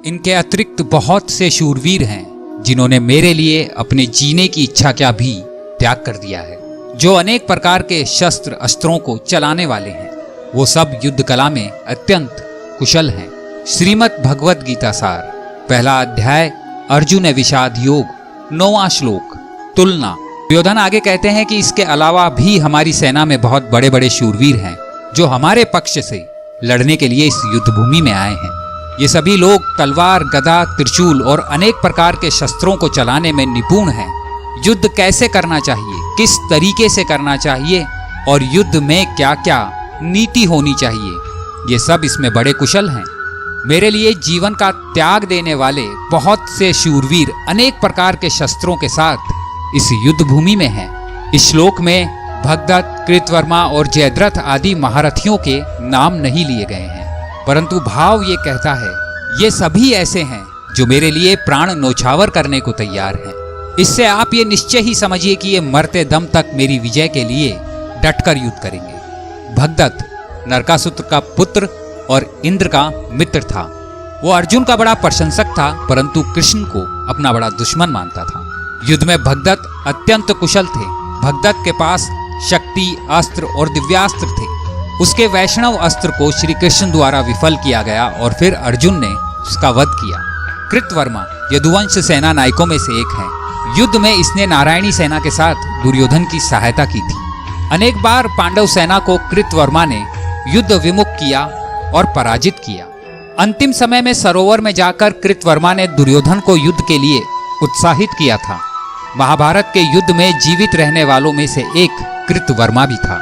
इनके अतिरिक्त बहुत से शूरवीर हैं जिन्होंने मेरे लिए अपने जीने की इच्छा का भी त्याग कर दिया है, जो अनेक प्रकार के शस्त्र अस्त्रों को चलाने वाले हैं। वो सब युद्ध कला में अत्यंत कुशल हैं। श्रीमद् भगवद गीता सार, पहला अध्याय, अर्जुन विषाद योग, 9वां श्लोक, तुलना। दुर्योधन आगे कहते हैं कि इसके अलावा भी हमारी सेना में बहुत बड़े बड़े शूरवीर हैं जो हमारे पक्ष से लड़ने के लिए इस युद्ध भूमि में आए हैं। ये सभी लोग तलवार, गदा, त्रिशूल और अनेक प्रकार के शस्त्रों को चलाने में निपुण हैं। युद्ध कैसे करना चाहिए, किस तरीके से करना चाहिए और युद्ध में क्या क्या नीति होनी चाहिए, ये सब इसमें बड़े कुशल हैं। मेरे लिए जीवन का त्याग देने वाले बहुत से शूरवीर अनेक प्रकार के शस्त्रों के साथ इस युद्ध भूमि में हैं। इस श्लोक में भगदत्त, कृतवर्मा और जयद्रथ आदि महारथियों के नाम नहीं लिए गए हैं, परंतु भाव ये कहता है ये सभी ऐसे हैं जो मेरे लिए प्राण न्योछावर करने को तैयार हैं। इससे आप ये निश्चय ही समझिए कि ये मरते दम तक मेरी विजय के लिए डटकर युद्ध करेंगे। भगदत्त नरकासुर का पुत्र और इंद्र का मित्र था। वो अर्जुन का बड़ा प्रशंसक था, परंतु कृष्ण को अपना बड़ा दुश्मन मानता था। युद्ध में भगदत्त अत्यंत कुशल थे। भगदत्त के पास शक्ति, अस्त्र और दिव्यास्त्र थे। उसके वैष्णव अस्त्र को श्री कृष्ण द्वारा विफल किया गया और फिर अर्जुन ने उसका वध किया। कृतवर्मा यदुवंश सेना नायकों में से एक है। युद्ध में इसने नारायणी सेना के साथ दुर्योधन की सहायता की थी। अनेक बार पांडव सेना को कृतवर्मा ने युद्ध विमुख किया और पराजित किया। अंतिम समय में सरोवर में जाकर कृतवर्मा ने दुर्योधन को युद्ध के लिए उत्साहित किया था। महाभारत के युद्ध में जीवित रहने वालों में से एक कृतवर्मा भी था।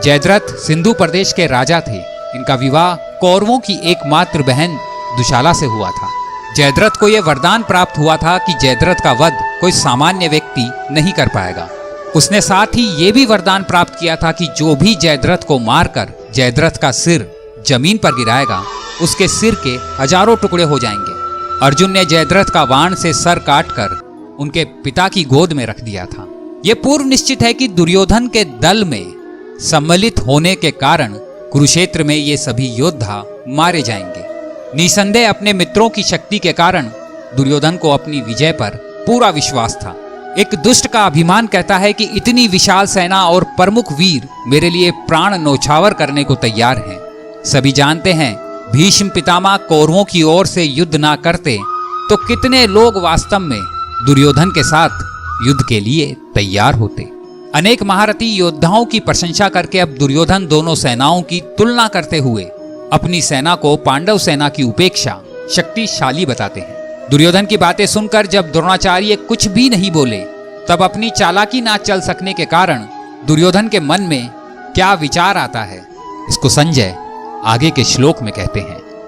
जयद्रथ सिंधु प्रदेश के राजा थे। इनका विवाह कौरवों की एकमात्र बहन दुशाला से हुआ था। जयद्रथ को यह वरदान प्राप्त हुआ था कि जयद्रथ का वध कोई सामान्य व्यक्ति नहीं कर पाएगा। उसने साथ ही ये भी वरदान प्राप्त किया था कि जो भी जयद्रथ को मारकर जयद्रथ का सिर जमीन पर गिराएगा, उसके सिर के हजारों टुकड़े हो जाएंगे। अर्जुन ने जयद्रथ का बाण से सर काटकर उनके पिता की गोद में रख दिया था। यह पूर्व निश्चित है कि दुर्योधन के दल में सम्मिलित होने के कारण कुरुक्षेत्र में ये सभी योद्धा मारे जाएंगे। निसंदेह अपने मित्रों की शक्ति के कारण दुर्योधन को अपनी विजय पर पूरा विश्वास था। एक दुष्ट का अभिमान कहता है कि इतनी विशाल सेना और प्रमुख वीर मेरे लिए प्राण न्योछावर करने को तैयार हैं। सभी जानते हैं भीष्म पितामह कौरवों की ओर से युद्ध ना करते तो कितने लोग वास्तव में दुर्योधन के साथ युद्ध के लिए तैयार होते। अनेक महारथी योद्धाओं की प्रशंसा करके अब दुर्योधन दोनों सेनाओं की तुलना करते हुए अपनी सेना को पांडव सेना की उपेक्षा शक्तिशाली बताते हैं। दुर्योधन की बातें सुनकर जब द्रोणाचार्य कुछ भी नहीं बोले, तब अपनी चालाकी ना चल सकने के कारण दुर्योधन के मन में क्या विचार आता है, इसको संजय आगे के श्लोक में कहते हैं।